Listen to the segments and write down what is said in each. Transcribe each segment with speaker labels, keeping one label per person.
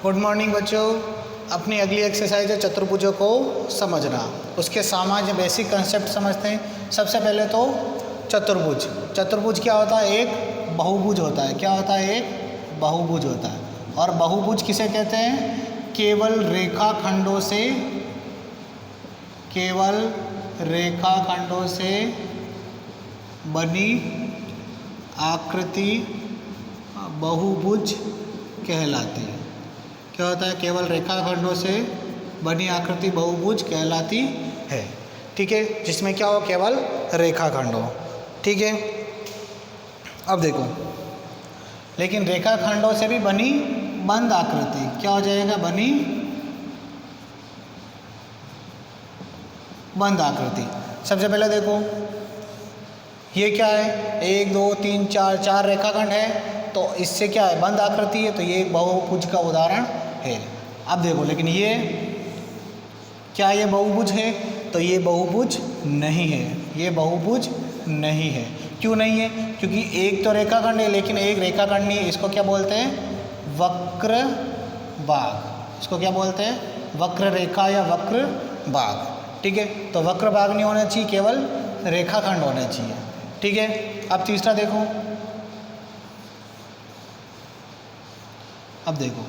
Speaker 1: Good morning बच्चों। अपनी अगली एक्सरसाइज है चतुर्भुजों को समझना। उसके सामान्य बेसिक कंसेप्ट समझते हैं। सबसे पहले तो चतुर्भुज। चतुर्भुज क्या होता है? एक बहुभुज होता है। क्या होता है? एक बहुभुज होता है। और बहुभुज किसे कहते हैं? केवल रेखाखंडों से बनी आकृति बहुभुज कहलाती है। क्या होता है? केवल रेखाखंडों से बनी आकृति बहुभुज कहलाती है। ठीक है, जिसमें क्या हो? केवल रेखाखंड हो। ठीक है, अब देखो, लेकिन रेखाखंडों से भी बनी बंद आकृति क्या हो जाएगा? बनी बंद आकृति। सबसे पहले देखो, ये क्या है? 1 2 3 4 रेखाखंड है, तो इससे क्या है? बंद आकृति है, तो ये एक बहुभुज का उदाहरण है। अब देखो, लेकिन ये क्या ये बहुभुज है? तो ये बहुभुज नहीं है। ये बहुभुज नहीं है। क्यों नहीं है? क्योंकि एक तो रेखाखंड है, लेकिन एक रेखाखंड नहीं है। इसको क्या बोलते हैं? वक्र भाग। इसको क्या बोलते हैं? वक्र रेखा या वक्र भाग। ठीक है, तो वक्र भाग नहीं होना चाहिए, केवल रेखाखंड होना चाहिए। ठीक है, अब तीसरा देखो। अब देखो,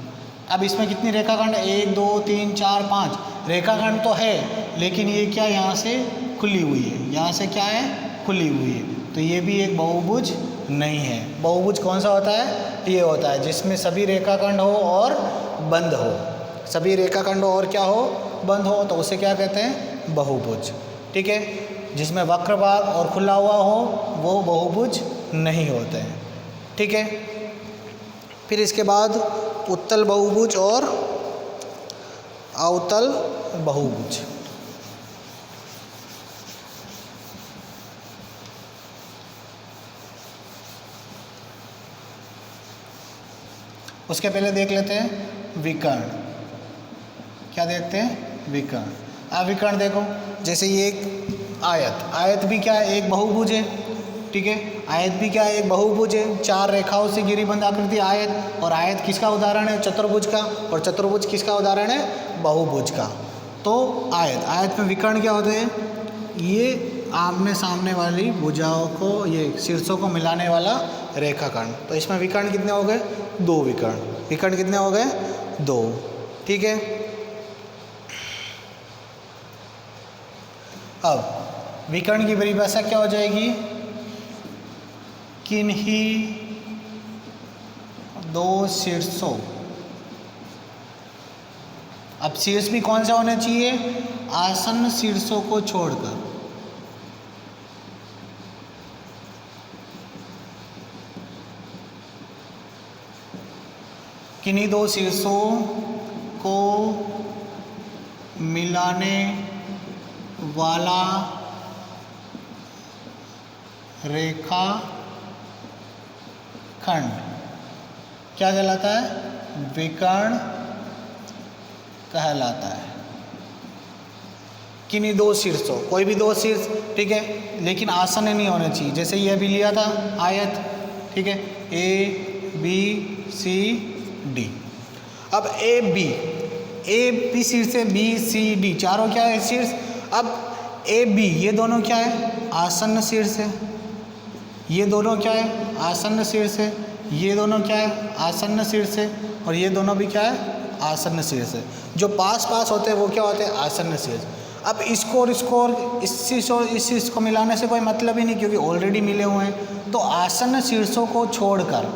Speaker 1: अब इसमें कितनी रेखाखंड है? 1 2 3 4 5 रेखाखंड तो है, लेकिन ये क्या यहाँ से खुली हुई है? यहाँ से क्या है? खुली हुई है। तो ये भी एक बहुभुज नहीं है। बहुभुज कौन सा होता है? ये होता है जिसमें सभी रेखाखंड हो और बंद हो। सभी रेखाखंड हो और क्या हो? बंद हो, तो उसे क्या कहते हैं? बहुभुज। ठीक है, जिसमें वक्र भाग और खुला हुआ हो वो बहुभुज नहीं होते हैं। ठीक है, फिर इसके बाद उत्तल बहुभुज और अवतल बहुभुज। उसके पहले देख लेते हैं विकर्ण। क्या देखते हैं? विकर्ण। अब विकर्ण देखो, जैसे ये एक आयत भी क्या है? एक बहुभुज है। ठीक है, आयत भी क्या है? एक बहुभुज है। 4 रेखाओं से घिरी बंद आकृति आयत। और आयत किसका उदाहरण है? चतुर्भुज का। और चतुर्भुज किसका उदाहरण है? बहुभुज का। तो आयत में विकर्ण क्या होते हैं? ये आमने सामने वाली भुजाओं को, ये शीर्षों को मिलाने वाला रेखाखंड। तो इसमें विकर्ण कितने हो गए? 2 विकर्ण। विकर्ण कितने हो गए? 2। ठीक है, अब विकर्ण की परिभाषा क्या हो जाएगी? किन्हीं 2 शीर्षों। अब शीर्ष भी कौन से होने चाहिए? आसन्न शीर्षों को छोड़कर। किन्हीं 2 शीर्षों को मिलाने वाला रेखा खंड क्या कहलाता है? विकर्ण कहलाता है। किन्हीं 2 शीर्षों, कोई भी 2 शीर्ष, ठीक है, लेकिन आसन्न नहीं होने चाहिए। जैसे ये अभी लिया था आयत, ठीक है, A B C D। अब ए बी शीर्ष है, B C D चारों क्या है? शीर्ष। अब A B ये दोनों क्या है? आसन्न शीर्ष है। ये दोनों क्या है? आसन्न शीर्ष है। ये दोनों क्या है? आसन्न शीर्ष है। और ये दोनों भी क्या है? आसन्न शीर्ष है। जो पास होते हैं वो क्या होते हैं? आसन्न शीर्ष। अब इसको और इस शीर्ष को मिलाने से कोई मतलब ही नहीं, क्योंकि ऑलरेडी मिले हुए हैं। तो आसन्न शीर्षों को छोड़कर,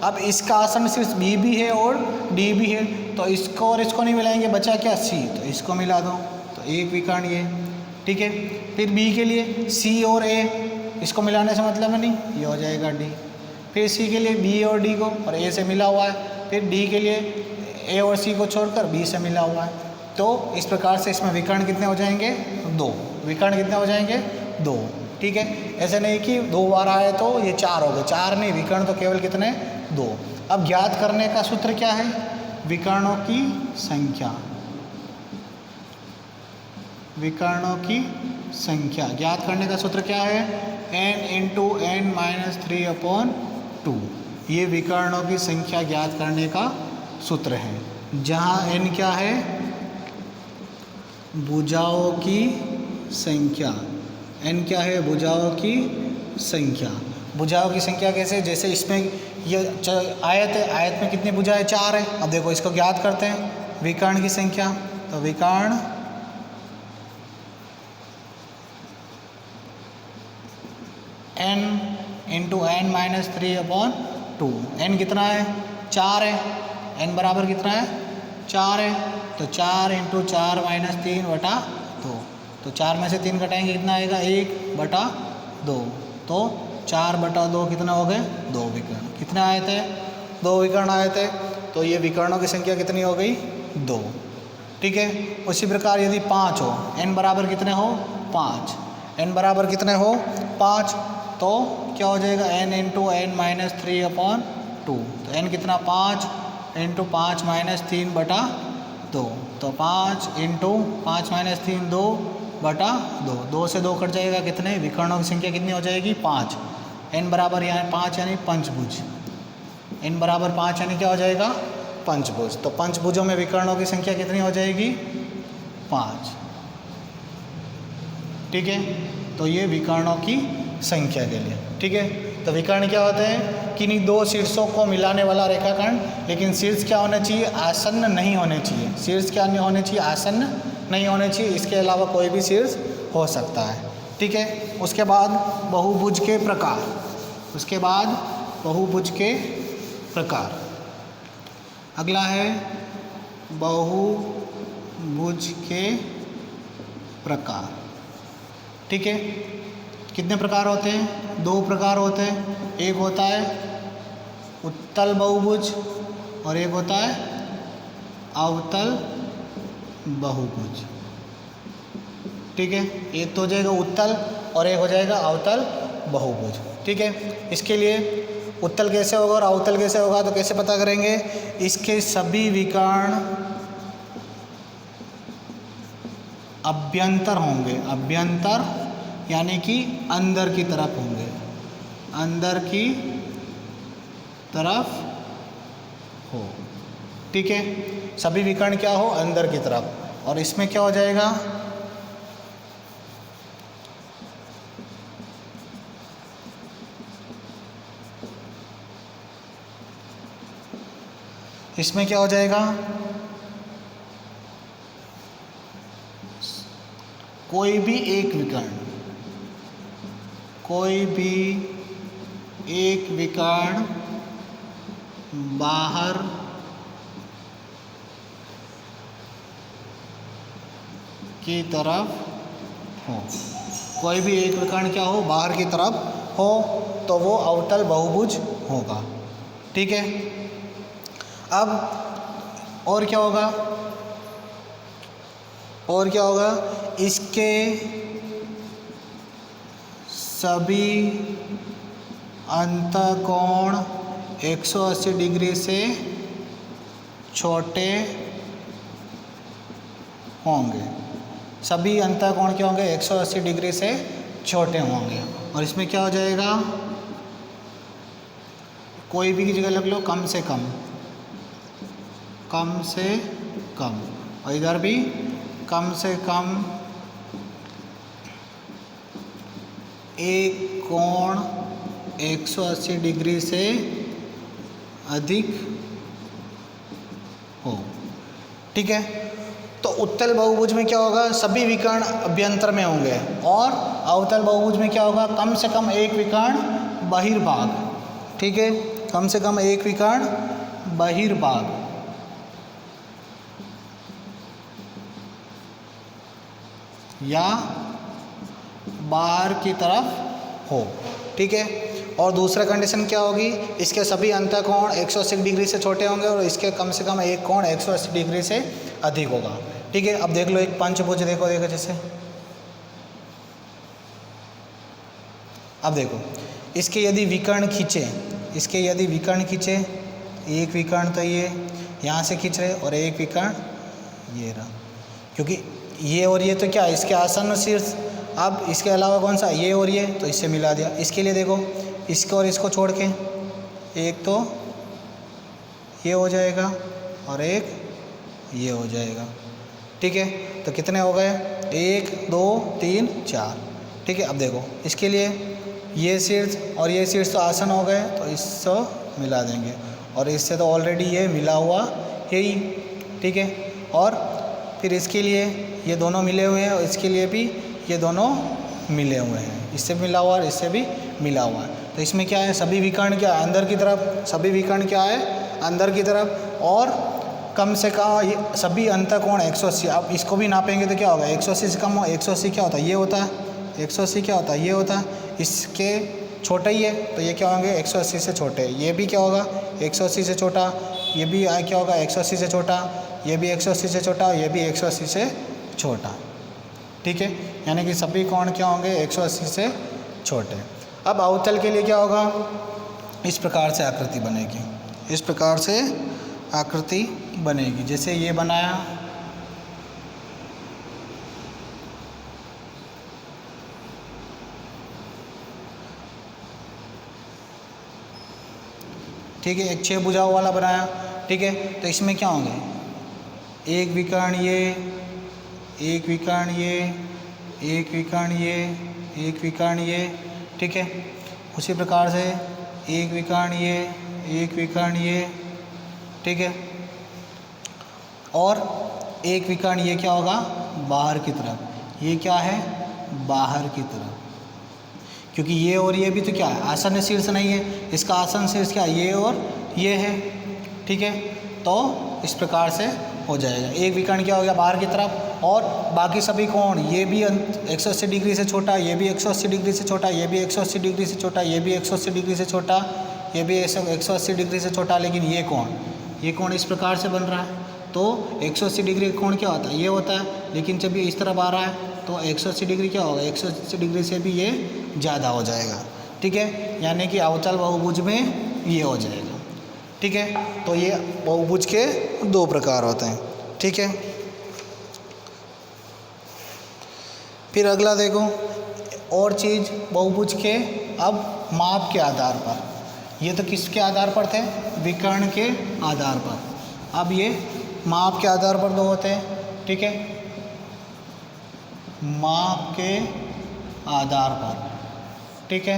Speaker 1: अब इसका आसन्न शीर्ष B भी है और D भी है, तो इसको और इसको नहीं मिलाएंगे, बचा क्या? C। तो इसको मिला दो, तो एक विकर्ण ये। ठीक है, फिर B के लिए C और A, इसको मिलाने से मतलब है नहीं, ये हो जाएगा D। फिर C के लिए B और D को, और A से मिला हुआ है। फिर D के लिए A और C को छोड़कर B से मिला हुआ है। तो इस प्रकार से इसमें विकर्ण कितने हो जाएंगे? 2। विकर्ण कितने हो जाएंगे? 2। ठीक है, ऐसे नहीं कि 2 बार आए तो ये 4 हो गए। 4 नहीं, विकर्ण तो केवल कितने? 2। अब ज्ञात करने का सूत्र क्या है? विकर्णों की संख्या। विकर्णों की संख्या ज्ञात करने का सूत्र क्या है? n × n - 3/2। ये विकर्णों की संख्या ज्ञात करने का सूत्र है। जहाँ n क्या है, भुजाओं की संख्या। n क्या है, भुजाओं की संख्या। भुजाओं की संख्या कैसे, जैसे इसमें ये आयत है, आयत में कितनी भुजाएं, 4 है। अब देखो इसको ज्ञात करते हैं विकर्ण की संख्या। तो विकर्ण n into n minus 3/2। n कितना है, 4 है। n बराबर कितना है, 4 है। तो 4 इंटू 4 माइनस 3/2। तो 4 में से 3 घटाएंगे, कितना आएगा, 1/2। तो 4/2 कितना हो गए, 2 विकर्ण। कितने आए थे, 2 विकर्ण आए थे। तो ये विकर्णों की संख्या कितनी हो गई, 2। ठीक है। उसी प्रकार यदि 5 हो, n बराबर कितने हो, 5। n बराबर कितने हो, 5। तो क्या हो जाएगा, n इंटू n माइनस 3/2। तो n कितना, 5 इंटू 5 माइनस 3/2। तो 5 इंटू 5 माइनस 3, 2/2। 2 से 2 कट जाएगा, कितने, विकर्णों की संख्या कितनी हो जाएगी, 5। n बराबर यहाँ 5 यानी पंचभुज। n बराबर 5 यानी क्या हो जाएगा, पंचभुज। तो पंचभुजों में विकर्णों की संख्या कितनी हो जाएगी, 5। ठीक है। तो ये विकर्णों की संख्या के लिए। ठीक है। तो विकर्ण क्या होते हैं, किन्हीं 2 शीर्षों को मिलाने वाला रेखाखंड। लेकिन शीर्ष क्या होने चाहिए, आसन्न नहीं होने चाहिए। शीर्ष क्या नहीं होने चाहिए, आसन्न नहीं होने चाहिए। इसके अलावा कोई भी शीर्ष हो सकता है। ठीक है। उसके बाद बहुभुज के प्रकार। उसके बाद बहुभुज के प्रकार। अगला है बहुभुज के प्रकार। ठीक है। कितने प्रकार होते हैं, 2 प्रकार होते हैं। एक होता है उत्तल बहुभुज और एक होता है अवतल बहुभुज। ठीक है। एक तो हो जाएगा उत्तल और एक हो जाएगा अवतल बहुभुज। ठीक है। इसके लिए उत्तल कैसे होगा और अवतल कैसे होगा, तो कैसे पता करेंगे, इसके सभी विकर्ण अभ्यंतर होंगे। अभ्यंतर यानी कि अंदर की तरफ होंगे, अंदर की तरफ हो। ठीक है। सभी विकर्ण क्या हो, अंदर की तरफ। और इसमें क्या हो जाएगा, इसमें क्या हो जाएगा, कोई भी एक विकर्ण, कोई भी एक विकर्ण बाहर की तरफ हो। कोई भी एक विकर्ण क्या हो, बाहर की तरफ हो, तो वो अवतल बहुभुज होगा। ठीक है। अब और क्या होगा, और क्या होगा, इसके सभी अंतःकोण 180 डिग्री से छोटे होंगे। सभी अंतःकोण क्या होंगे, 180 डिग्री से छोटे होंगे। और इसमें क्या हो जाएगा, कोई भी की जगह लग लो, कम से कम, कम से कम। और इधर भी कम से कम एक कोण 180 डिग्री से अधिक हो। ठीक है। तो उत्तल बहुभुज में क्या होगा, सभी विकर्ण अभ्यंतर में होंगे। और अवतल बहुभुज में क्या होगा, कम से कम एक विकर्ण बहिर्भाग। ठीक है। कम से कम एक विकर्ण बहिर्भाग या बाहर की तरफ हो। ठीक है। और दूसरा कंडीशन क्या होगी, इसके सभी अंतःकोण 180 डिग्री से छोटे होंगे और इसके कम से कम एक कोण 180 डिग्री से अधिक होगा। ठीक है। अब देख लो एक पंचभुज, देखो जैसे, अब देखो इसके यदि विकर्ण खींचे, इसके यदि विकर्ण खींचे, एक विकर्ण तो ये यहाँ से खींच रहे और एक विकर्ण ये रहा, क्योंकि ये और ये तो क्या, इसके आसन्न शीर्ष। अब इसके अलावा कौन सा, ये और ये, तो इससे मिला दिया। इसके लिए देखो, इसको और इसको छोड़ के एक तो ये हो जाएगा और एक ये हो जाएगा। ठीक है, तो कितने हो गए? 1 2 3 4। ठीक है, अब देखो इसके लिए ये शीर्ष और ये शीर्ष तो आसन हो गए, तो इससे मिला देंगे और इससे तो ऑलरेडी ये मिला हुआ है ही। ठीक है, और फिर इसके लिए ये दोनों मिले हुए हैं और इसके लिए भी ये दोनों मिले हुए हैं, इससे मिला हुआ और इससे भी मिला हुआ है। तो इसमें क्या है? सभी विकर्ण क्या है? अंदर की तरफ। सभी विकर्ण क्या है? अंदर की तरफ। और कम से कम ये सभी अंतःकोण 180। अब इसको भी नापेंगे तो क्या होगा? 180 से कम हो। 180 क्या होता है? ये होता है। 180 क्या होता है? ये होता है। इसके छोटा ही है तो ये क्या होंगे? 180 से छोटे। ये भी क्या होगा? 180 से छोटा। ये भी क्या होगा? 180 से छोटा। ये भी 180 से छोटा। ये भी 180 से छोटा। ठीक है, यानी कि सभी कोण क्या होंगे? 180 से छोटे। अब अवतल के लिए क्या होगा? इस प्रकार से आकृति बनेगी। इस प्रकार से आकृति बनेगी। जैसे ये बनाया, ठीक है, एक 6 भुजाओं वाला बनाया। ठीक है, तो इसमें क्या होंगे? एक विकर्ण ये, एक विकर्ण ये, एक विकर्ण ये, एक विकर्ण ये। ठीक है, उसी प्रकार से एक विकर्ण ये, एक विकर्ण ये। ठीक है, और एक विकर्ण ये क्या होगा? बाहर की तरफ। ये क्या है? बाहर की तरफ, क्योंकि ये और ये भी तो क्या है? आसन शीर्ष नहीं है, इसका आसन शीर्ष क्या है? ये और ये है। ठीक है, तो इस प्रकार से हो जाएगा। एक विकर्ण क्या हो गया? बाहर की तरफ। और बाकी सभी कोण, ये भी 180 डिग्री से छोटा, ये भी 180 डिग्री से छोटा, ये भी 180 डिग्री से छोटा, ये भी 180 डिग्री से छोटा, ये भी 180 डिग्री से छोटा। लेकिन ये कोण इस प्रकार से बन रहा है, तो 180 डिग्री का कोण क्या होता है? ये होता है। लेकिन जब ये इस तरफ आ रहा है तो 180 डिग्री क्या होगा? 180 डिग्री से भी ये ज़्यादा हो जाएगा। ठीक है, यानी कि अवतल बहुभुज में ये हो जाएगा। ठीक है, तो ये बहुभुज के 2 प्रकार होते हैं। ठीक है, फिर अगला देखो और चीज़ बहुभुज के अब माप के आधार पर। ये तो किसके आधार पर थे? विकर्ण के आधार पर। अब ये माप के आधार पर 2 होते हैं। ठीक है, माप के आधार पर। ठीक है,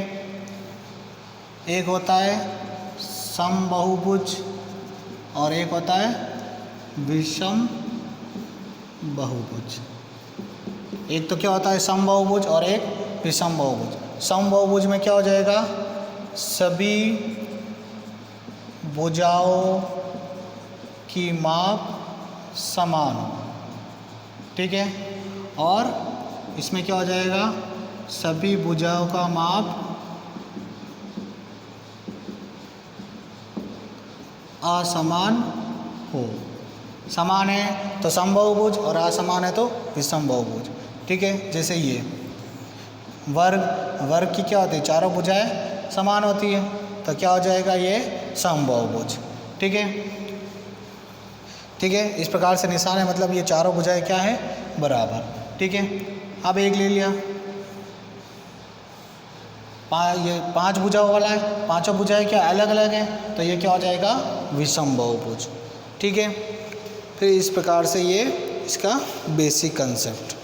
Speaker 1: एक होता है समबाहुभुज और एक होता है विषम बहुभुज। एक तो क्या होता है? समबाहुभुज और एक विषम बहुभुज। समबाहुभुज में क्या हो जाएगा? सभी भुजाओं की माप समान हो। ठीक है, और इसमें क्या हो जाएगा? सभी भुजाओं का माप असमान हो। समान है तो समबाहुभुज और असमान है तो विषम बहुभुज। ठीक है, जैसे ये वर्ग की क्या होती है? चारों भुजाएं समान होती है, तो क्या हो जाएगा? ये समबाहुभुज। ठीक है, ठीक है, इस प्रकार से निशान है, मतलब ये चारों भुजाएं क्या है? बराबर। ठीक है, अब एक ले लिया, ये 5 भुजाओं वाला है, पांचों भुजाएं क्या अलग अलग हैं, तो ये क्या हो जाएगा? विषम बहुभुज। ठीक है, फिर इस प्रकार से ये इसका बेसिक कंसेप्ट।